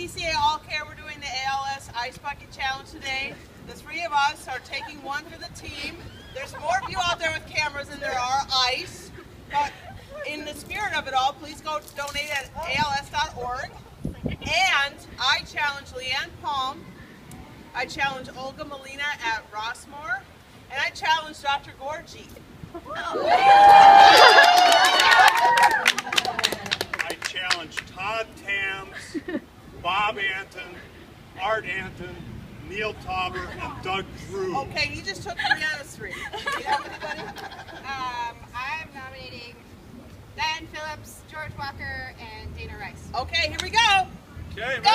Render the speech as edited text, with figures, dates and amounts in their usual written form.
VCA All Care, we're doing the ALS Ice Bucket Challenge today. The three of us are taking one for the team. There's more of you out there with cameras than there are ice. But in the spirit of it all, please go donate at als.org. And I challenge Leanne Palm. I challenge Olga Molina at Rossmore. And I challenge Dr. Gorgie. I challenge Todd Tams, Bob Anton, Art Anton, Neil Tauber, and Doug Drew. Okay, you just took 3 out of 3. Do you have anybody? I'm nominating Diane Phillips, George Walker, and Dana Rice. Okay, here we go. Okay, Go!